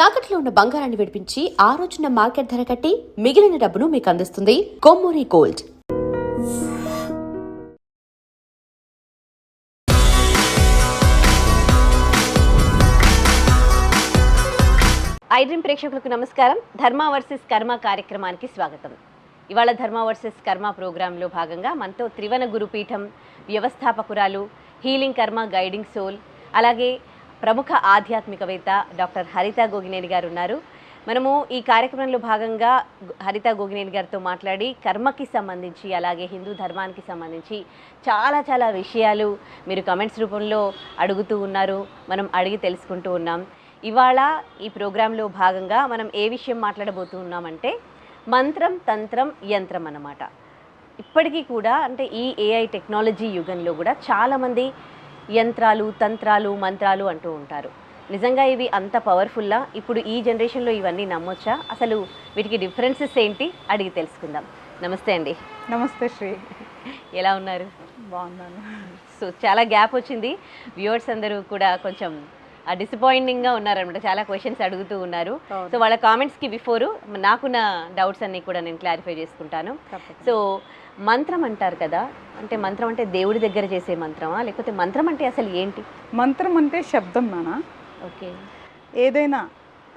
తాకట్లో ఉన్న బంగారాన్ని విడిపించి ఆ రోజున మార్కెట్ ధర కట్టి మిగిలిన డబ్బును మీకు అందిస్తుంది కొమ్మూరి గోల్డ్. ఐడ్రీమ్ ప్రేక్షకులకు నమస్కారం. ధర్మ వర్సెస్ కర్మ కార్యక్రమానికి స్వాగతం. ఇవాళ ధర్మ వర్సెస్ కర్మ ప్రోగ్రాంలో భాగంగా మనతో త్రివన గురుపీఠం వ్యవస్థాపకురాలు, హీలింగ్ కర్మ గైడింగ్ సోల్, అలాగే ప్రముఖ ఆధ్యాత్మికవేత్త డాక్టర్ హరిత గోగినేని గారు ఉన్నారు. మనము ఈ కార్యక్రమంలో భాగంగా హరిత గోగినేని గారితో మాట్లాడి కర్మకి సంబంధించి, అలాగే హిందూ ధర్మానికి సంబంధించి చాలా విషయాలు మీరు కమెంట్స్ రూపంలో అడుగుతూ ఉన్నారు, మనం అడిగి తెలుసుకుంటూ ఉన్నాం. ఇవాళ ఈ ప్రోగ్రాంలో భాగంగా మనం ఏ విషయం మాట్లాడబోతూ ఉన్నామంటే మంత్రం, తంత్రం, యంత్రం అన్నమాట. ఇప్పటికీ కూడా అంటే ఈ ఏఐ టెక్నాలజీ యుగంలో కూడా చాలామంది యంత్రాలు, తంత్రాలు, మంత్రాలు అంటూ ఉంటారు. నిజంగా ఇవి అంత పవర్ఫుల్లా? ఇప్పుడు ఈ జనరేషన్లో ఇవన్నీ నమ్మొచ్చా? అసలు వీటికి డిఫరెన్సెస్ ఏంటి అడిగి తెలుసుకుందాం. నమస్తే అండి. నమస్తే శ్రీ, ఎలా ఉన్నారు? బాగున్నాను. సో చాలా గ్యాప్ వచ్చింది, వ్యూవర్స్ అందరూ కూడా కొంచెం డిసప్పాయింటింగ్గా ఉన్నారనమాట. చాలా క్వశ్చన్స్ అడుగుతూ ఉన్నారు. సో వాళ్ళ కామెంట్స్కి బిఫోరు నాకున్న డౌట్స్ అన్నీ కూడా నేను క్లారిఫై చేసుకుంటాను. సో మంత్రం అంటారు కదా, అంటే మంత్రం అంటే దేవుడి దగ్గర చేసే మంత్రమా, లేకపోతే మంత్రం అంటే అసలు ఏంటి? మంత్రం అంటే శబ్దం నానా. ఓకే. ఏదైనా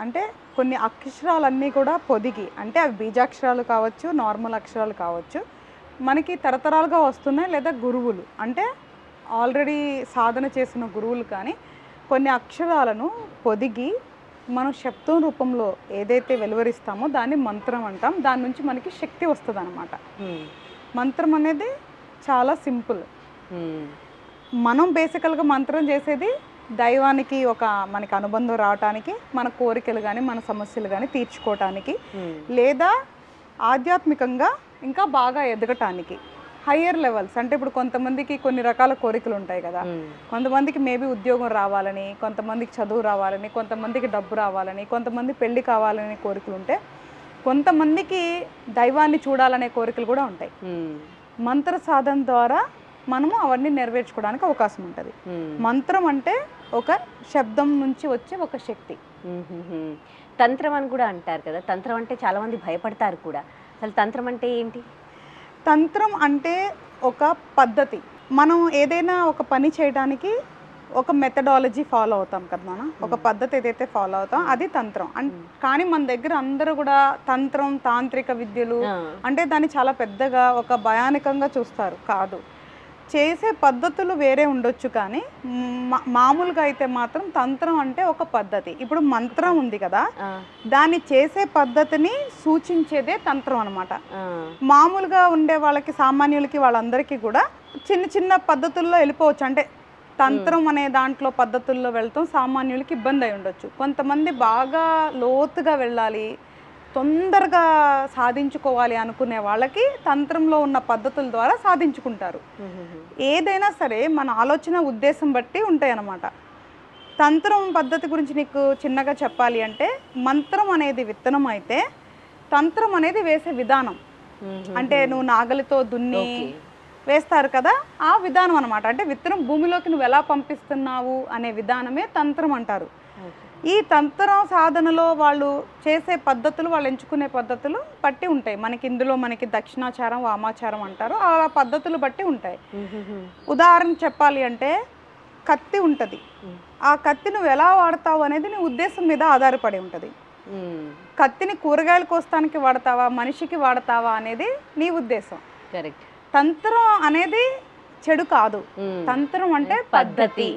అంటే కొన్ని అక్షరాలన్నీ కూడా పొదిగి, అంటే అవి బీజాక్షరాలు కావచ్చు, నార్మల్ అక్షరాలు కావచ్చు, మనకి తరతరాలుగా వస్తున్నాయి. లేదా గురువులు అంటే ఆల్రెడీ సాధన చేసిన గురువులు కానీ కొన్ని అక్షరాలను పొదిగి మనం శబ్దం రూపంలో ఏదైతే వెలువరిస్తామో దాన్ని మంత్రం అంటాం. దాని నుంచి మనకి శక్తి వస్తుంది అన్నమాట. మంత్రం అనేది చాలా సింపుల్. మనం బేసికల్గా మంత్రం చేసేది దైవానికి ఒక మనకి అనుబంధం రావటానికి, మన కోరికలు కానీ మన సమస్యలు కానీ తీర్చుకోవటానికి, లేదా ఆధ్యాత్మికంగా ఇంకా బాగా ఎదగటానికి, హయ్యర్ లెవెల్స్. అంటే ఇప్పుడు కొంతమందికి కొన్ని రకాల కోరికలు ఉంటాయి కదా. కొంతమందికి మేబీ ఉద్యోగం రావాలని, కొంతమందికి చదువు రావాలని, కొంతమందికి డబ్బు రావాలని, కొంతమంది పెళ్లి కావాలనే కోరికలు ఉంటే, కొంతమందికి దైవాన్ని చూడాలనే కోరికలు కూడా ఉంటాయి. మంత్ర సాధన ద్వారా మనము అవన్నీ నెరవేర్చుకోవడానికి అవకాశం ఉంటుంది. మంత్రం అంటే ఒక శబ్దం నుంచి వచ్చే ఒక శక్తి. తంత్రం అని కూడా అంటారు కదా. తంత్రం అంటే చాలా మంది భయపడతారు కూడా. అసలు తంత్రం అంటే ఏంటి? తంత్రం అంటే ఒక పద్ధతి. మనం ఏదైనా ఒక పని చేయడానికి ఒక మెథడాలజీ ఫాలో అవుతాం కదా మనం, ఒక పద్ధతి ఏదైతే ఫాలో అవుతాం అది తంత్రం. కానీ మన దగ్గర అందరూ కూడా తంత్రం, తాంత్రిక విద్యలు అంటే దాన్ని చాలా పెద్దగా ఒక భయానకంగా చూస్తారు. కాదు, చేసే పద్ధతులు వేరే ఉండొచ్చు, కానీ మామూలుగా అయితే మాత్రం తంత్రం అంటే ఒక పద్ధతి. ఇప్పుడు మంత్రం ఉంది కదా, దాన్ని చేసే పద్ధతిని సూచించేదే తంత్రం అనమాట. మామూలుగా ఉండే వాళ్ళకి, సామాన్యులకి, వాళ్ళందరికీ కూడా చిన్న పద్ధతుల్లో వెళ్ళిపోవచ్చు. అంటే తంత్రం అనే దాంట్లో పద్ధతుల్లో వెళ్తాం సామాన్యులకి ఇబ్బంది అయి ఉండొచ్చు. కొంతమంది బాగా లోతుగా వెళ్ళాలి, తొందరగా సాధించుకోవాలి అనుకునే వాళ్ళకి తంత్రంలో ఉన్న పద్ధతుల ద్వారా సాధించుకుంటారు. ఏదైనా సరే మన ఆలోచన, ఉద్దేశం బట్టి ఉంటాయి అన్నమాట. తంత్రం పద్ధతి గురించి నీకు చిన్నగా చెప్పాలి అంటే, మంత్రం అనేది విత్తనం అయితే తంత్రం అనేది వేసే విధానం. అంటే నువ్వు నాగలితో దున్ని వేస్తారు కదా, ఆ విధానం అనమాట. అంటే విత్తనం భూమిలోకి నువ్వు ఎలా పంపిస్తున్నావు అనే విధానమే తంత్రం అంటారు. ఈ తంత్రం సాధనలో వాళ్ళు చేసే పద్ధతులు, వాళ్ళు ఎంచుకునే పద్ధతులు బట్టి ఉంటాయి. మనకి దక్షిణాచారం, వామాచారం అంటారు. ఆ పద్ధతులు బట్టి ఉంటాయి. ఉదాహరణ చెప్పాలి అంటే, కత్తి ఉంటుంది. ఆ కత్తి నువ్వు ఎలా వాడతావు అనేది నీ ఉద్దేశం మీద ఆధారపడి ఉంటుంది. కత్తిని కూరగాయలు కోస్తానికి వాడతావా, మనిషికి వాడతావా అనేది నీ ఉద్దేశం. కరెక్ట్. తంత్రం అనేది చెడు కాదు, తంత్రం అంటే పద్ధతి.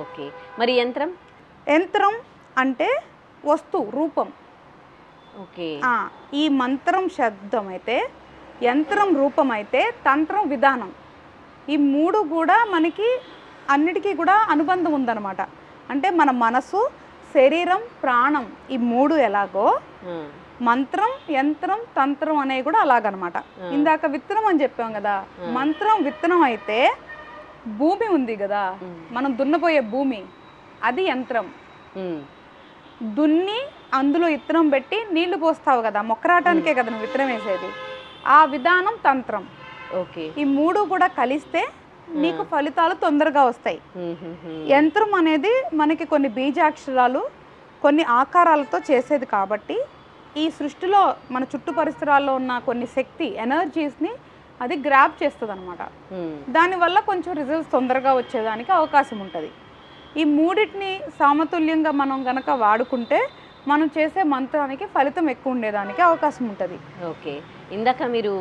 ఓకే. మరి యంత్రం? యంత్రం అంటే వస్తువు, రూపం. ఓకే. ఈ మంత్రం శబ్దం అయితే, యంత్రం రూపం అయితే, తంత్రం విధానం. ఈ మూడు కూడా మనకి అన్నిటికీ కూడా అనుబంధం ఉందన్నమాట. అంటే మన మనసు, శరీరం, ప్రాణం, ఈ మూడు ఎలాగో మంత్రం, యంత్రం, తంత్రం అనేవి కూడా అలాగనమాట. ఇందాక విత్తనం అని చెప్పాం కదా, మంత్రం విత్తనం అయితే భూమి ఉంది కదా, మనం దున్నపోయే భూమి, అది యంత్రం. దున్ని అందులో విత్తనం పెట్టి నీళ్లు పోస్తావు కదా, మొక్క రావటానికే కదా నువ్వు విత్తనం వేసేది, ఆ విధానం తంత్రం. ఓకే. ఈ మూడు కూడా కలిస్తే నీకు ఫలితాలు తొందరగా వస్తాయి. యంత్రం అనేది మనకి కొన్ని బీజాక్షరాలు, కొన్ని ఆకారాలతో చేసేది కాబట్టి ఈ సృష్టిలో మన చుట్టూ పరిసరాల్లో ఉన్న కొన్ని శక్తి ఎనర్జీస్ని అది గ్రాప్ చేస్తుంది అనమాట. దానివల్ల కొంచెం రిజల్ట్స్ తొందరగా వచ్చేదానికి అవకాశం ఉంటుంది. ఈ మూడింటిని సమతుల్యంగా మనం గనక వాడుకుంటే మనం చేసే మంత్రానికి ఫలితం ఎక్కువ ఉండేదానికి అవకాశం ఉంటుంది. ఓకే, ఇందాక మీరు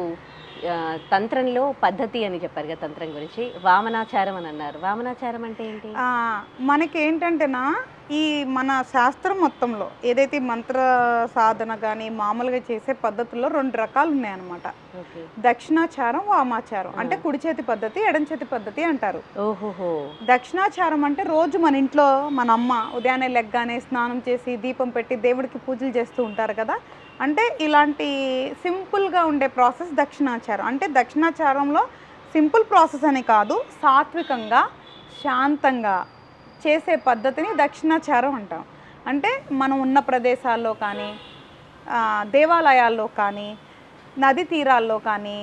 తంత్రంలో పద్ధతి అని చెప్పారు కదా, తంత్రం గురించి వామనాచారం అని అన్నారు. వామనాచారం అంటే ఏంటి? మనకి ఏంటంటేనా, ఈ మన శాస్త్రం మొత్తంలో ఏదైతే మంత్ర సాధన కానీ మామూలుగా చేసే పద్ధతుల్లో 2 రకాలు ఉన్నాయన్నమాట. దక్షిణాచారం, వామాచారం. అంటే కుడి చేతి పద్ధతి, ఎడం చేతి పద్ధతి అంటారు. ఓహోహో. దక్షిణాచారం అంటే రోజు మన ఇంట్లో మన అమ్మ ఉదయాన్నే లెగ్గానే స్నానం చేసి దీపం పెట్టి దేవుడికి పూజలు చేస్తూ ఉంటారు కదా. అంటే ఇలాంటి సింపుల్గా ఉండే ప్రాసెస్ దక్షిణాచారం. అంటే దక్షిణాచారంలో సింపుల్ ప్రాసెస్ అని కాదు, సాత్వికంగా శాంతంగా చేసే పద్ధతిని దక్షిణాచారం అంటాం. అంటే మనం ఉన్న ప్రదేశాల్లో కానీ దేవాలయాల్లో కానీ నది తీరాల్లో కానీ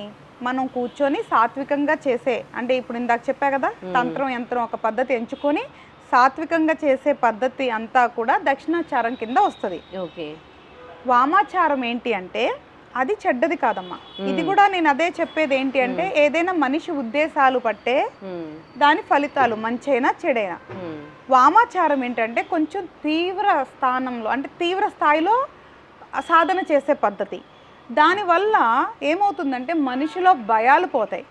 మనం కూర్చొని సాత్వికంగా చేసే, అంటే ఇప్పుడు ఇందాక చెప్పా కదా, తంత్రం యంత్రం ఒక పద్ధతి ఎంచుకొని సాత్వికంగా చేసే పద్ధతి అంతా కూడా దక్షిణాచారం కింద వస్తుంది. ఓకే. వామాచారం ఏంటి అంటే అది చెడ్డది కాదమ్మా. ఇది కూడా నేను అదే చెప్పేది ఏంటి అంటే ఏదైనా మనిషి ఉద్దేశాలు పట్టే దాని ఫలితాలు మంచైనా చెడైనా. వామాచారం ఏంటంటే కొంచెం తీవ్ర స్థానంలో, అంటే తీవ్ర స్థాయిలో సాధన చేసే పద్ధతి. దానివల్ల ఏమవుతుందంటే మనిషిలో భయాలు పోతాయి.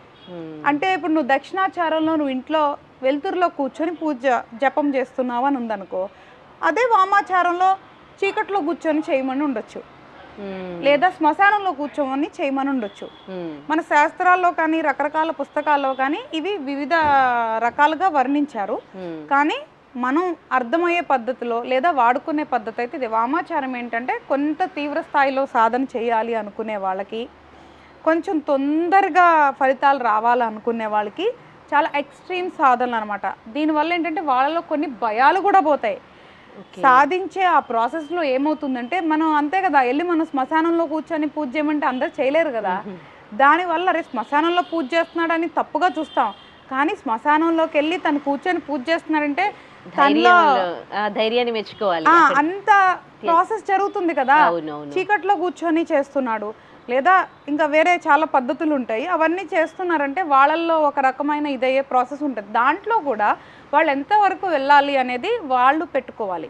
అంటే ఇప్పుడు నువ్వు దక్షిణాచారంలో నువ్వు ఇంట్లో వెలుతురులో కూర్చొని జపం చేస్తున్నావు అని ఉందనుకో, అదే వామాచారంలో చీకట్లో కూర్చొని చేయమని ఉండొచ్చు, లేదా శ్మశానంలో కూర్చోమని చేయమని ఉండొచ్చు. మన శాస్త్రాల్లో కానీ రకరకాల పుస్తకాల్లో కానీ ఇవి వివిధ రకాలుగా వర్ణించారు. కానీ మనం అర్థమయ్యే పద్ధతిలో లేదా వాడుకునే పద్ధతి అయితే ఇది. వామాచారం ఏంటంటే కొంత తీవ్ర స్థాయిలో సాధన చేయాలి అనుకునే వాళ్ళకి, కొంచెం తొందరగా ఫలితాలు రావాలనుకునే వాళ్ళకి చాలా ఎక్స్ట్రీమ్ సాధనలు అనమాట. దీనివల్ల ఏంటంటే వాళ్ళలో కొన్ని భయాలు కూడా పోతాయి. సాధించే ఆ ప్రాసెస్లో ఏమవుతుందంటే మనం అంతే కదా, వెళ్ళి మనం శ్మశానంలో కూర్చొని పూజ చేయమంటే అందరూ చేయలేరు కదా. దానివల్ల అరే శ్మశానంలో పూజ చేస్తున్నాడని తప్పుగా చూస్తాం, కానీ శ్మశానంలోకి వెళ్ళి తను కూర్చొని పూజ చేస్తున్నాడంటే ధైర్యాన్ని మెచ్చుకోవాలి. అంత ప్రాసెస్ జరుగుతుంది కదా. చీకట్లో కూర్చొని చేస్తున్నాడు, లేదా ఇంకా వేరే చాలా పద్ధతులు ఉంటాయి, అవన్నీ చేస్తున్నారంటే వాళ్ళల్లో ఒక రకమైన ఇదయ్యే ప్రాసెస్ ఉంటుంది. దాంట్లో కూడా వాళ్ళు ఎంతవరకు వెళ్ళాలి అనేది వాళ్ళు పెట్టుకోవాలి.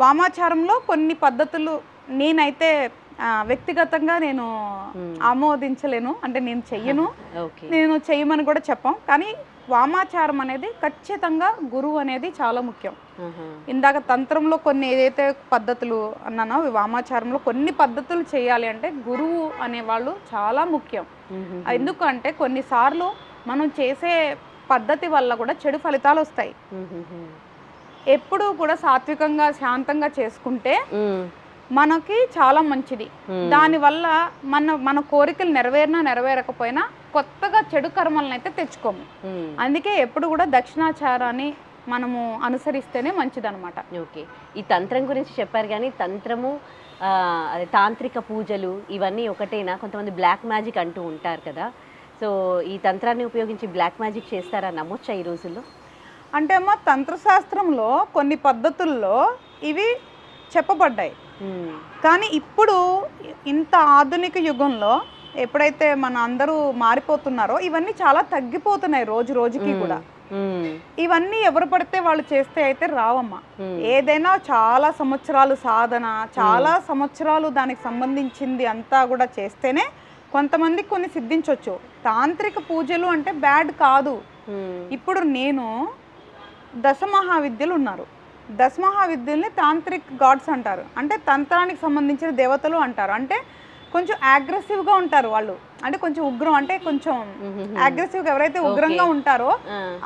వామాచారంలో కొన్ని పద్ధతులు నేనైతే వ్యక్తిగతంగా నేను ఆమోదించలేను, అంటే నేను చెయ్యను, నేను చెయ్యమని కూడా చెప్పాం. కానీ వామాచారం అనేది ఖచ్చితంగా గురువు అనేది చాలా ముఖ్యం. ఇందాక తంత్రంలో కొన్ని ఏదైతే పద్ధతులు అన్నానో, వామాచారంలో కొన్ని పద్ధతులు చేయాలి అంటే గురువు అనేవాళ్ళు చాలా ముఖ్యం. ఎందుకంటే కొన్నిసార్లు మనం చేసే పద్ధతి వల్ల కూడా చెడు ఫలితాలు వస్తాయి. ఎప్పుడూ కూడా సాత్వికంగా శాంతంగా చేసుకుంటే మనకి చాలా మంచిది. దానివల్ల మన కోరికలు నెరవేరినా నెరవేరకపోయినా కొత్తగా చెడు కర్మలను అయితే తెచ్చుకోము. అందుకే ఎప్పుడు కూడా దక్షిణాచారాన్ని మనము అనుసరిస్తేనే మంచిదన్నమాట. ఓకే, ఈ తంత్రం గురించి చెప్పారు, కానీ తంత్రము అదే తాంత్రిక పూజలు ఇవన్నీ ఒకటేనా? కొంతమంది బ్లాక్ మ్యాజిక్ అంటూ ఉంటారు కదా, సో ఈ తంత్రాన్ని ఉపయోగించి బ్లాక్ మ్యాజిక్ చేస్తారా, నమ్మొచ్చా ఈ రోజుల్లో? అంటే అమ్మ, తంత్రశాస్త్రంలో కొన్ని పద్ధతుల్లో ఇవి చెప్పబడ్డాయి. కానీ ఇప్పుడు ఇంత ఆధునిక యుగంలో ఎప్పుడైతే మన అందరూ మారిపోతున్నారో ఇవన్నీ చాలా తగ్గిపోతున్నాయి రోజు రోజుకి కూడా. ఇవన్నీ ఎవరు పడితే వాళ్ళు చేస్తే అయితే రావమ్మా. ఏదైనా చాలా సంవత్సరాలు సాధన, చాలా సంవత్సరాలు దానికి సంబంధించింది అంతా కూడా చేస్తేనే కొంతమందికి కొన్ని సిద్ధించవచ్చు. తాంత్రిక పూజలు అంటే బ్యాడ్ కాదు. ఇప్పుడు నేను దశమహావిద్యలు ఉన్నారు, దశమహావిద్యల్ని తాంత్రిక్ గాడ్స్ అంటారు. అంటే తంత్రానికి సంబంధించిన దేవతలు అంటారు. అంటే కొంచెం అగ్రెసివ్గా ఉంటారు వాళ్ళు, అంటే కొంచెం ఉగ్రం, అంటే కొంచెం అగ్రెసివ్గా ఎవరైతే ఉగ్రంగా ఉంటారో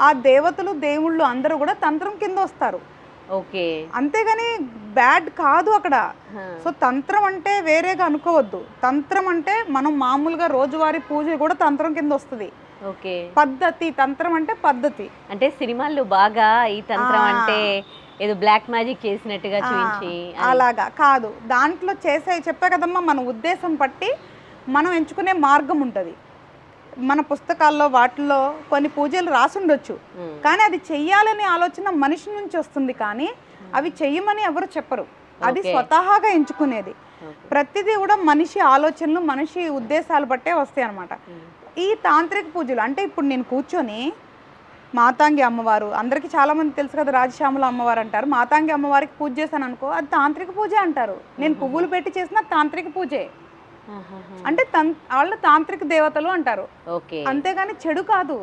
ఆ దేవతలు దేవుళ్ళు అందరూ కూడా తంత్రం కింద వస్తారు. ఓకే, అంతేగాని బ్యాడ్ కాదు అక్కడ. సో తంత్రం అంటే వేరేగా అనుకోవద్దు. తంత్రం అంటే మనం మామూలుగా రోజువారీ పూజ కూడా తంత్రం కింద వస్తుంది. ఓకే, పద్ధతి. తంత్రం అంటే పద్ధతి. అంటే సినిమాల్లో బాగా ఈ తంత్రం అంటే ఏదో బ్లాక్ మ్యాజిక్ చేసినట్టుగా చూపించి అలాగా కాదు. దాంట్లో చెప్పే కదమ్మా, మన ఉద్దేశం బట్టి మనం ఎంచుకునే మార్గం ఉంటుంది. మన పుస్తకాల్లో వాటిల్లో కొన్ని పూజలు రాసుండొచ్చు, కానీ అది చెయ్యాలనే ఆలోచన మనిషి నుంచి వస్తుంది, కానీ అవి చెయ్యమని ఎవరు చెప్పరు. అది స్వతహాగా ఎంచుకునేది. ప్రతిదీ కూడా మనిషి ఆలోచనలు, మనిషి ఉద్దేశాలు బట్టే వస్తాయి అన్నమాట. ఈ తాంత్రిక పూజలు అంటే ఇప్పుడు నేను కూర్చొని మాతాంగి అమ్మవారు, అందరికీ చాలామంది తెలుసు కదా, రాజశ్యామల అమ్మవారు అంటారు. మాతాంగి అమ్మవారికి పూజ చేశాను అనుకో, అది తాంత్రిక పూజ అంటారు. నేను పువ్వులు పెట్టి చేసిన తాంత్రిక పూజే. అంటే వాళ్ళు తాంత్రిక దేవతలు అంటారు, అంతేగాని చెడు కాదు.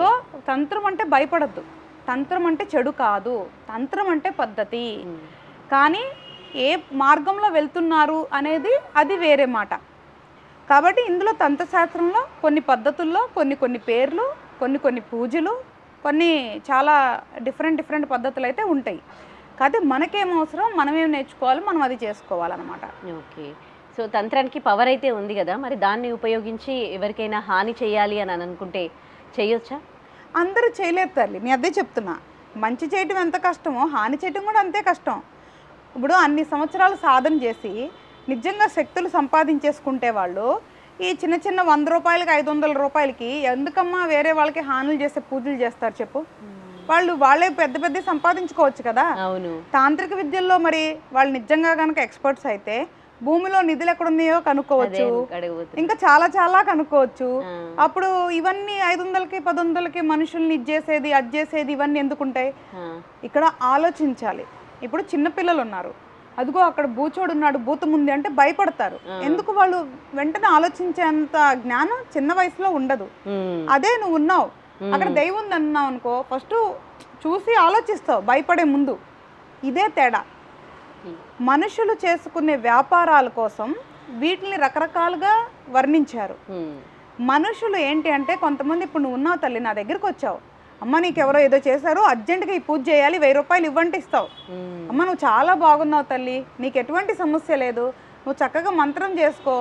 సో తంత్రం అంటే భయపడద్దు, తంత్రం అంటే చెడు కాదు, తంత్రం అంటే పద్ధతి. కానీ ఏ మార్గంలో వెళ్తున్నారు అనేది అది వేరే మాట. కాబట్టి ఇందులో తంత్రశాస్త్రంలో కొన్ని పద్ధతుల్లో కొన్ని పేర్లు, కొన్ని పూజలు, కొన్ని చాలా డిఫరెంట్ పద్ధతులు అయితే ఉంటాయి. కాకపోతే మనకేం అవసరం, మనమేం నేర్చుకోవాలి, మనం అది చేసుకోవాలన్నమాట. ఓకే. సో తంత్రానికి పవర్ అయితే ఉంది కదా, మరి దాన్ని ఉపయోగించి ఎవరికైనా హాని చేయాలి అని అనుకుంటే చేయొచ్చా? అందరూ చేయలేదు తల్లి, నేను అదే చెప్తున్నా. మంచి చేయటం ఎంత కష్టమో హాని చేయటం కూడా అంతే కష్టం. ఇప్పుడు అన్ని సంవత్సరాలు సాధన చేసి నిజంగా శక్తులు సంపాదించేసుకుంటే వాళ్ళు ఈ చిన్న 100 రూపాయలకి 500 రూపాయలకి ఎందుకమ్మా వేరే వాళ్ళకి హానులు చేసే పూజలు చేస్తారు చెప్పు? వాళ్ళే పెద్ద సంపాదించుకోవచ్చు కదా. అవును. తాంత్రిక విద్యల్లో మరి వాళ్ళు నిజంగా కనుక ఎక్స్పర్ట్స్ అయితే భూమిలో నిధులు ఎక్కడున్నాయో కనుక్కోవచ్చు, ఇంకా చాలా కనుక్కోవచ్చు. అప్పుడు ఇవన్నీ 500కి 1000కి మనుషుల్ని ఇచ్చేసేది అది చేసేది ఇవన్నీ ఎందుకుంటాయి? ఇక్కడ ఆలోచించాలి. ఇప్పుడు చిన్నపిల్లలు ఉన్నారు, అదిగో అక్కడ బూచోడు ఉన్నాడు, భూతం ఉంది అంటే భయపడతారు. ఎందుకు? వాళ్ళు వెంటనే ఆలోచించేంత జ్ఞానం చిన్న వయసులో ఉండదు. అదే నువ్వు ఉన్నావు, అక్కడ దైవం ఉంది అన్నావు అనుకో, ఫస్ట్ చూసి ఆలోచిస్తావు భయపడే ముందు. ఇదే తేడా. మనుషులు చేసుకునే వ్యాపారాల కోసం వీటిని రకరకాలుగా వర్ణించారు. మనుషులు ఏంటి అంటే, కొంతమంది ఇప్పుడు నువ్వు ఉన్నావు తల్లి, నా దగ్గరకు వచ్చావు, అమ్మ నీకెవరో ఏదో చేశారు, అర్జెంటుగా ఈ పూజ చేయాలి, 1000 రూపాయలు ఇవ్వండి ఇస్తావు. అమ్మ నువ్వు చాలా బాగున్నావు తల్లి, నీకు ఎటువంటి సమస్య లేదు, నువ్వు చక్కగా మంత్రం చేసుకో,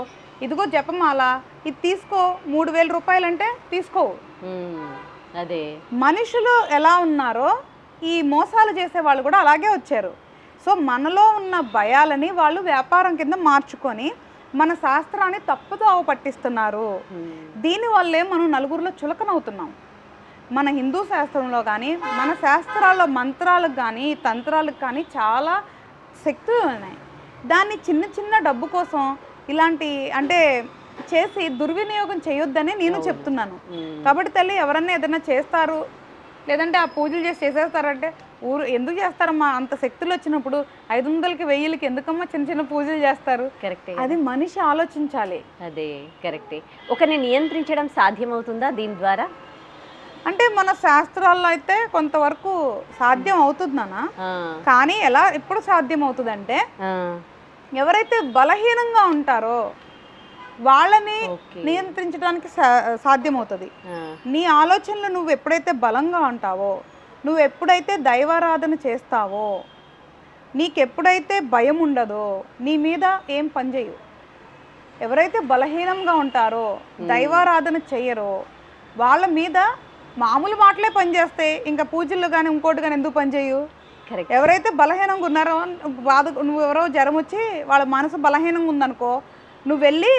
ఇదిగో జపమాల ఇది తీసుకో, 3000 రూపాయలు అంటే తీసుకోవు. అదే మనుషులు ఎలా ఉన్నారో ఈ మోసాలు చేసే వాళ్ళు కూడా అలాగే వచ్చారు. సో మనలో ఉన్న భయాలని వాళ్ళు వ్యాపారం కింద మార్చుకొని మన శాస్త్రాన్ని తప్పుదోవ పట్టిస్తున్నారు. దీనివల్లే మనం నలుగురిలో చులకనవుతున్నాం. మన హిందూ శాస్త్రంలో కానీ మన శాస్త్రాల్లో మంత్రాలకు కానీ తంత్రాలకు కానీ చాలా శక్తులు ఉన్నాయి. దాన్ని చిన్న డబ్బు కోసం ఇలాంటి అంటే చేసి దుర్వినియోగం చేయొద్దని నేను చెప్తున్నాను. కాబట్టి తల్లి ఎవరన్నా ఏదైనా చేస్తారు లేదంటే ఆ పూజలు చేసేస్తారంటే ఎందుకు చేస్తారమ్మా? అంత శక్తులు వచ్చినప్పుడు 500కి 1000కి ఎందుకమ్మా చిన్న పూజలు చేస్తారు? కరెక్టే. అది మనిషి ఆలోచించాలి. అదే కరెక్టే. ఒకరిని నియంత్రించడం సాధ్యమవుతుందా దీని ద్వారా? అంటే మన శాస్త్రాల్లో అయితే కొంతవరకు సాధ్యం అవుతుంది నాన్న. కానీ ఎప్పుడు సాధ్యం అవుతుందంటే ఎవరైతే బలహీనంగా ఉంటారో వాళ్ళని నియంత్రించడానికి సాధ్యమవుతుంది. నీ ఆలోచనలు నువ్వు ఎప్పుడైతే బలంగా ఉంటావో, నువ్వు ఎప్పుడైతే దైవారాధన చేస్తావో, నీకెప్పుడైతే భయం ఉండదో నీ మీద ఏం పనిచేయవు. ఎవరైతే బలహీనంగా ఉంటారో దైవారాధన చెయ్యరో వాళ్ళ మీద మామూలు మాటలే పనిచేస్తాయి, ఇంకా పూజలు కానీ ఇంకోటి కానీ ఎందుకు పనిచేయు? ఎవరైతే బలహీనంగా ఉన్నారో నువ్వు ఎవరో జ్వరం వచ్చి వాళ్ళ మనసు బలహీనంగా ఉందనుకో, నువ్వు వెళ్ళి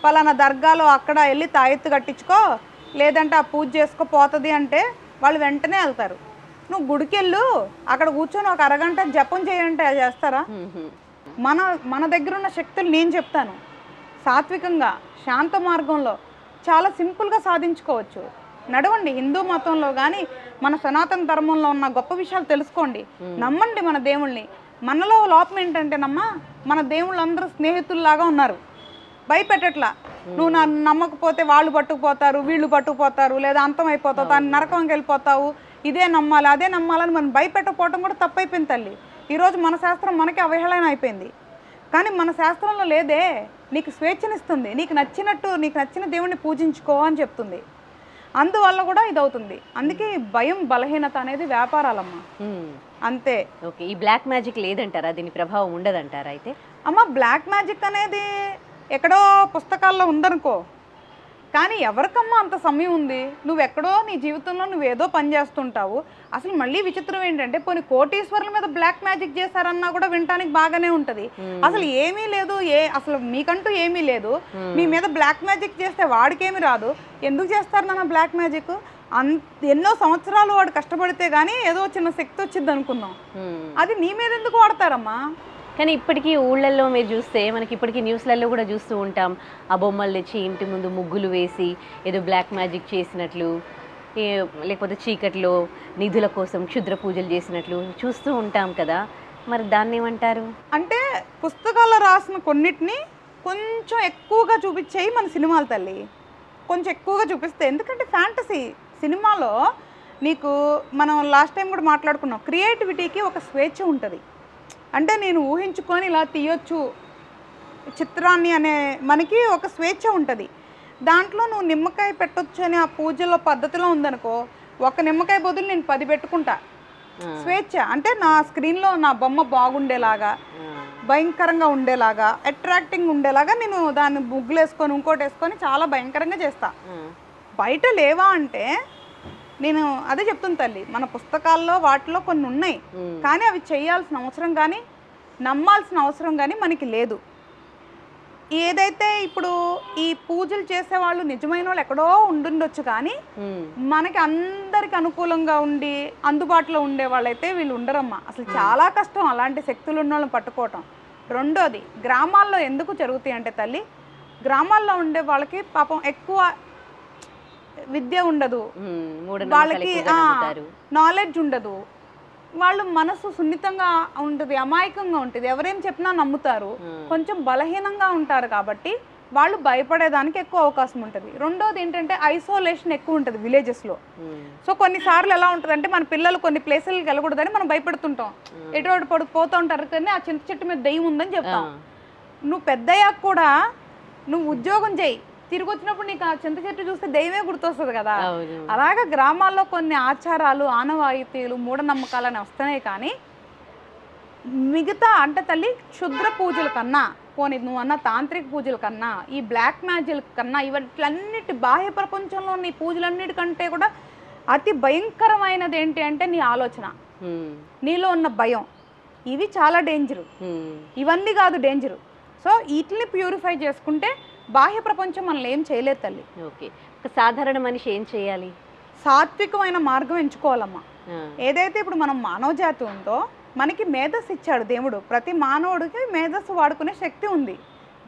పలానా దర్గాలో అక్కడ వెళ్ళి తాయెత్తు కట్టించుకో లేదంటే ఆ పూజ చేసుకో పోతుంది అంటే వాళ్ళు వెంటనే వెళ్తారు. నువ్వు గుడికి వెళ్ళు, అక్కడ కూర్చొని ఒక అరగంట జపం చేయంటే చేస్తారా? మన దగ్గర ఉన్న శక్తులు నేను చెప్తాను, సాత్వికంగా శాంత మార్గంలో చాలా సింపుల్గా సాధించుకోవచ్చు. నడవండి, హిందూ మతంలో కానీ మన సనాతన ధర్మంలో ఉన్న గొప్ప విషయాలు తెలుసుకోండి, నమ్మండి మన దేవుళ్ళని. మనలో లోపం ఏంటంటేనమ్మా, మన దేవుళ్ళందరూ స్నేహితుల్లాగా ఉన్నారు, భయపెట్టట్లా. నువ్వు నన్ను నమ్మకపోతే వాళ్ళు పట్టుకుపోతారు, వీళ్ళు పట్టుకుపోతారు, లేదా అంతం అయిపోతావు, దాన్ని నరకంకి వెళ్ళిపోతావు, ఇదే నమ్మాలి అదే నమ్మాలని మనం భయపెట్టకపోవటం కూడా తప్పైపోయింది తల్లి. ఈరోజు మన శాస్త్రం మనకి అవహేళన అయిపోయింది. కానీ మన శాస్త్రంలో లేదే, నీకు స్వేచ్ఛనిస్తుంది, నీకు నచ్చినట్టు నీకు నచ్చిన దేవుణ్ణి పూజించుకో అని చెప్తుంది. అందువల్ల కూడా ఇది అవుతుంది. అందుకే భయం బలహీనత అనేది వ్యాపారాలమ్మా, అంతే. ఓకే. ఈ బ్లాక్ మ్యాజిక్ లేదంటారా, దీని ప్రభావం ఉండదంటారా? అయితే అమ్మ బ్లాక్ మ్యాజిక్ అనేది ఎక్కడో పుస్తకాల్లో ఉందనుకో, కానీ ఎవరికమ్మా అంత సమయం ఉంది? నువ్వెక్కడో నీ జీవితంలో నువ్వేదో పని చేస్తుంటావు. అసలు మళ్ళీ విచిత్రం ఏంటంటే, పోనీ కోటీశ్వరుల మీద బ్లాక్ మ్యాజిక్ చేశారన్నా కూడా వినటానికి బాగానే ఉంటుంది. అసలు ఏమీ లేదు, అసలు మీకంటూ ఏమీ లేదు, మీ మీద బ్లాక్ మ్యాజిక్ చేస్తే వాడికేమీ రాదు, ఎందుకు చేస్తారు నాన్న బ్లాక్ మ్యాజిక్? ఎన్నో సంవత్సరాలు వాడు కష్టపడితే గానీ ఏదో చిన్న శక్తి వచ్చింది అనుకున్నాం, అది నీ మీద ఎందుకు వాడతారమ్మా? కానీ ఇప్పటికీ ఊళ్ళల్లో మీరు చూస్తే మనకి ఇప్పటికీ న్యూస్లలో కూడా చూస్తూ ఉంటాం, ఆ బొమ్మలు తెచ్చి ఇంటి ముందు ముగ్గులు వేసి ఏదో బ్లాక్ మ్యాజిక్ చేసినట్లు, లేకపోతే చీకట్లో నిధుల కోసం క్షుద్ర పూజలు చేసినట్లు చూస్తూ ఉంటాం కదా, మరి దాన్ని ఏమంటారు? అంటే పుస్తకాల్లో రాసిన కొన్నిటిని కొంచెం ఎక్కువగా చూపించేయి మన సినిమాలు తల్లి, కొంచెం ఎక్కువగా చూపిస్తే. ఎందుకంటే ఫ్యాంటసీ సినిమాలో నీకు మనం లాస్ట్ టైం కూడా మాట్లాడుకున్నాం, క్రియేటివిటీకి ఒక స్వేచ్ఛ ఉంటుంది. అంటే నేను ఊహించుకొని ఇలా తీయొచ్చు చిత్రాన్ని అనే మనకి ఒక స్వేచ్ఛ ఉంటుంది. దాంట్లో నువ్వు నిమ్మకాయ పెట్టొచ్చు అని ఆ పూజలో పద్ధతిలో ఉందనుకో, ఒక నిమ్మకాయ బదులు నేను 10 పెట్టుకుంటా. స్వేచ్ఛ అంటే నా స్క్రీన్లో నా బొమ్మ బాగుండేలాగా, భయంకరంగా ఉండేలాగా, అట్రాక్టింగ్ ఉండేలాగా నేను దాన్ని ముగ్గులు వేసుకొని ఇంకోటి వేసుకొని చాలా భయంకరంగా చేస్తా. బయట లేవా అంటే నేను అదే చెప్తుంది తల్లి, మన పుస్తకాల్లో వాటిలో కొన్ని ఉన్నాయి, కానీ అవి చేయాల్సిన అవసరం కానీ నమ్మాల్సిన అవసరం కానీ మనకి లేదు. ఏదైతే ఇప్పుడు ఈ పూజలు చేసేవాళ్ళు నిజమైన వాళ్ళు ఎక్కడో ఉండుండొచ్చు, కానీ మనకి అందరికి అనుకూలంగా ఉండి అందుబాటులో ఉండే వాళ్ళైతే వీళ్ళు ఉండరమ్మా. అసలు చాలా కష్టం అలాంటి శక్తులు ఉన్న వాళ్ళని పట్టుకోవటం. రెండోది, గ్రామాల్లో ఎందుకు జరుగుతాయి అంటే తల్లి, గ్రామాల్లో ఉండే వాళ్ళకి పాపం ఎక్కువ విద్య ఉండదు, వాళ్ళకి నాలెడ్జ్ ఉండదు, వాళ్ళు మనసు సున్నితంగా ఉంటుంది, అమాయకంగా ఉంటుంది, ఎవరేం చెప్పినా నమ్ముతారు, కొంచెం బలహీనంగా ఉంటారు. కాబట్టి వాళ్ళు భయపడేదానికి ఎక్కువ అవకాశం ఉంటుంది. రెండోది ఏంటంటే ఐసోలేషన్ ఎక్కువ ఉంటుంది విలేజెస్లో. సో కొన్నిసార్లు ఎలా ఉంటుంది అంటే మన పిల్లలు కొన్ని ప్లేసులకి వెళ్ళకూడదని మనం భయపెడుతుంటాం, ఎటువంటి పోతూ ఉంటారు కానీ ఆ చింత చెట్టు మీద దెయ్యం ఉందని చెప్తాం. నువ్వు పెద్దయ్యాక కూడా నువ్వు ఉద్యోగం చేయి, తిరిగి వచ్చినప్పుడు నీకు ఆ చింత చెట్టు చూస్తే దైవమే గుర్తొస్తుంది కదా. అలాగా గ్రామాల్లో కొన్ని ఆచారాలు, ఆనవాయితీలు, మూఢనమ్మకాలని వస్తున్నాయి. కానీ మిగతా అంటే తల్లి క్షుద్ర పూజల కన్నా, పోనీ నువ్వు అన్న తాంత్రిక పూజల కన్నా, ఈ బ్లాక్ మ్యాజిక్ కన్నా, ఇవన్నిటి బాహ్య ప్రపంచంలో ఉన్న ఈ పూజలన్నిటికంటే కూడా అతి భయంకరమైనది ఏంటి అంటే నీ ఆలోచన, నీలో ఉన్న భయం. ఇవి చాలా డేంజరు, ఇవన్నీ కాదు డేంజరు. సో వీటిని ప్యూరిఫై చేసుకుంటే బాహ్య ప్రపంచం మనల్ని ఏం చేయలేదు తల్లి. ఓకే, ఒక సాధారణ మనిషి ఏం చేయాలి? సాత్వికమైన మార్గం ఎంచుకోవాలమ్మా. ఏదైతే ఇప్పుడు మనం మానవ జాతి ఉందో, మనకి మేధస్సు ఇచ్చాడు దేవుడు. ప్రతి మానవుడికి మేధస్సు వాడుకునే శక్తి ఉంది.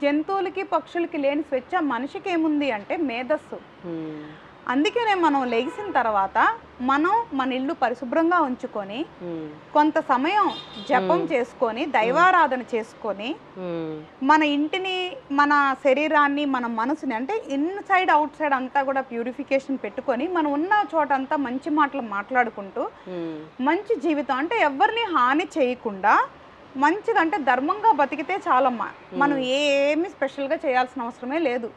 జంతువులకి పక్షులకి లేని స్వేచ్ఛ మనిషికి ఏముంది అంటే మేధస్సు. అందుకనే మనం లేచిన తర్వాత మనం మన ఇల్లు పరిశుభ్రంగా ఉంచుకొని కొంత సమయం జపం చేసుకొని దైవారాధన చేసుకొని మన ఇంటిని, మన శరీరాన్ని, మన మనసుని అంటే ఇన్సైడ్ అవుట్ సైడ్ అంతా కూడా ప్యూరిఫికేషన్ పెట్టుకొని మనం ఉన్న చోట అంతా మంచి మాటలు మాట్లాడుకుంటూ మంచి జీవితం అంటే ఎవరిని హాని చేయకుండా మంచిగా అంటే ధర్మంగా బతికితే చాలమ్మా. మనం ఏమి స్పెషల్గా చేయాల్సిన అవసరమే లేదు.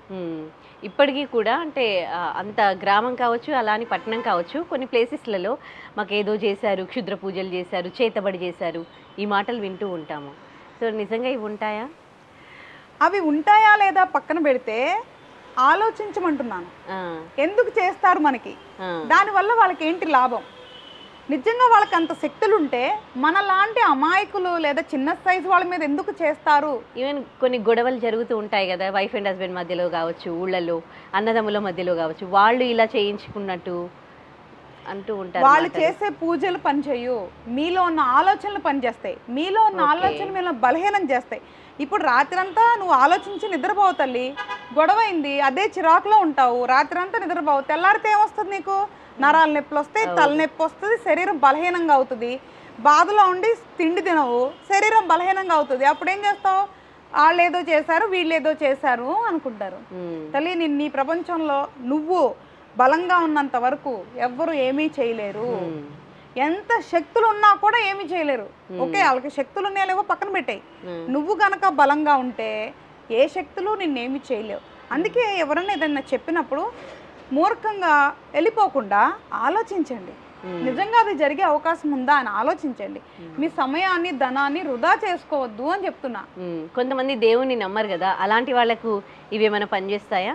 ఇప్పటికీ కూడా అంటే అంత గ్రామం కావచ్చు, అలా అని పట్టణం కావచ్చు, కొన్ని ప్లేసెస్లలో మాకు ఏదో చేశారు, క్షుద్ర పూజలు చేశారు, చేతబడి చేశారు, ఈ మాటలు వింటూ ఉంటాము. సో నిజంగా ఇవి ఉంటాయా? అవి ఉంటాయా లేదా పక్కన పెడితే ఆలోచించమంటున్నాను. ఎందుకు చేస్తారు మనకి, దానివల్ల వాళ్ళకి ఏంటి లాభం? నిజంగా వాళ్ళకి అంత శక్తులు ఉంటే మనలాంటి అమాయకులు లేదా చిన్న సైజు వాళ్ళ మీద ఎందుకు చేస్తారు? ఈవెన్ కొన్ని గొడవలు జరుగుతూ ఉంటాయి కదా, వైఫ్ అండ్ హస్బెండ్ మధ్యలో కావచ్చు, ఊళ్ళలో అన్నదమ్ముల మధ్యలో కావచ్చు, వాళ్ళు ఇలా చేయించుకున్నట్టు అంటూ ఉంటారు. వాళ్ళు చేసే పూజలు పనిచేయు, మీలో ఉన్న ఆలోచనలు పనిచేస్తాయి, మీలో ఉన్న ఆలోచనలు మీద బలహీనం చేస్తాయి. ఇప్పుడు రాత్రంతా నువ్వు ఆలోచించి నిద్రపోవు తల్లి, గొడవైంది అదే చిరాకులో ఉంటావు, రాత్రంతా నిద్రపోవు, తెల్లారితే ఏమొస్తుంది నీకు? నరాల నొప్పులు వస్తాయి, తలనొప్పి వస్తుంది, శరీరం బలహీనంగా అవుతుంది, బాధలో ఉండి తిండి తినవు, శరీరం బలహీనంగా అవుతుంది. అప్పుడు ఏం చేస్తావు? వాళ్ళు ఏదో చేశారు, వీళ్ళు ఏదో చేశారు అనుకుంటారు. తల్లి నీ ప్రపంచంలో నువ్వు బలంగా ఉన్నంత వరకు ఎవ్వరు ఏమీ చేయలేరు. ఎంత శక్తులు ఉన్నా కూడా ఏమీ చేయలేరు. ఓకే, వాళ్ళకి శక్తులు ఉన్నాయో పక్కన పెట్టాయి, నువ్వు గనక బలంగా ఉంటే ఏ శక్తులు నిన్నేమీ చేయలేవు. అందుకే ఎవరన్నా ఏదన్నా చెప్పినప్పుడు మూర్ఖంగా వెళ్ళిపోకుండా ఆలోచించండి, నిజంగా అది జరిగే అవకాశం ఉందా అని ఆలోచించండి. మీ సమయాన్ని, ధనాన్ని వృధా చేసుకోవద్దు అని చెప్తున్నా. కొంతమంది దేవుణ్ణి నమ్మరు కదా, అలాంటి వాళ్ళకు ఇవేమైనా పనిచేస్తాయా?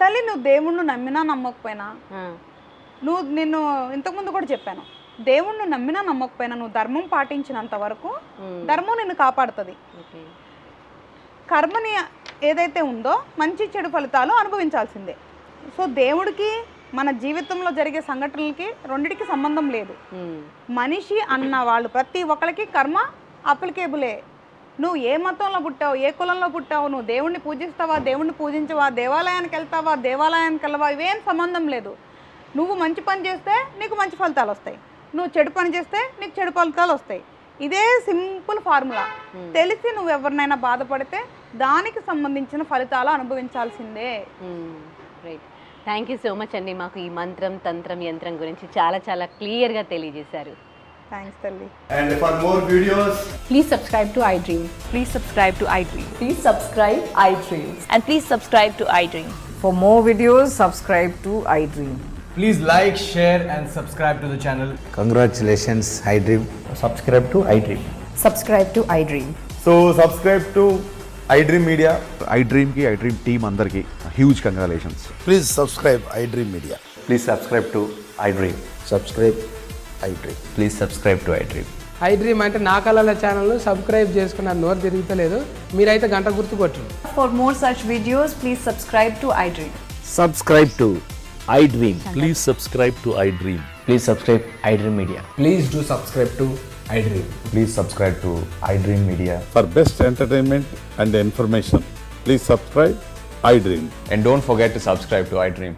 తల్లి, నువ్వు దేవుణ్ణి నమ్మినా నమ్మకపోయినా, నిన్ను ఇంతకుముందు కూడా చెప్పాను, దేవుణ్ణి నమ్మినా నమ్మకపోయినా నువ్వు ధర్మం పాటించినంత వరకు ధర్మం నిన్ను కాపాడుతుంది. కర్మని ఏదైతే ఉందో మంచి చెడు ఫలితాలు అనుభవించాల్సిందే. సో దేవుడికి మన జీవితంలో జరిగే సంఘటనలకి రెండిటికి సంబంధం లేదు. మనిషి అన్న వాళ్ళు ప్రతి ఒక్కరికి కర్మ అప్లికేబులే. నువ్వు ఏ మతంలో పుట్టావు, ఏ కులంలో పుట్టావు, నువ్వు దేవుణ్ణి పూజిస్తావా, దేవుణ్ణి పూజించవా, దేవాలయానికి వెళ్తావా, దేవాలయానికి వెళ్ళవా, ఇవేం సంబంధం లేదు. నువ్వు మంచి పని చేస్తే నీకు మంచి ఫలితాలు వస్తాయి, నువ్వు చెడు పని చేస్తే నీకు చెడు ఫలితాలు వస్తాయి. ఇదే సింపుల్ ఫార్ములా. తెలిసి నువ్వు ఎవరినైనా బాధపడితే దానికి సంబంధించిన ఫలితాలు అనుభవించాల్సిందే. Right, thank you so much అండి. మాకు ఈ మంత్రం, తంత్రం, యంత్రం గురించి చాలా చాలా క్లియర్గా తెలియజేశారు. థ్యాంక్స్ తల్లి. And for more videos, Please subscribe to iDream. Please subscribe to iDream. Please subscribe iDream. And please subscribe to iDream. For more videos, subscribe to iDream. Please like, share and subscribe to the channel. Congratulations, iDream. subscribe to iDream. Subscribe to iDream. So subscribe to iDream Media. iDream ki iDream team అందరికి huge congratulations. Please subscribe iDream Media. Please subscribe to iDream. Subscribe iDream. Please subscribe to iDream. iDream అంటే నా కళల ఛానల్ను subscribe చేసుకున్న నోరు తిరుగుతలేదు, మీరైతే గంట గుర్తు కొట్టండి. For more such videos, please subscribe to iDream. Subscribe to iDream. Please subscribe to iDream. Please subscribe iDream Media. Please do subscribe to iDream. Please subscribe to iDream Media. For best entertainment and information, please subscribe iDream. And don't forget to subscribe to iDream.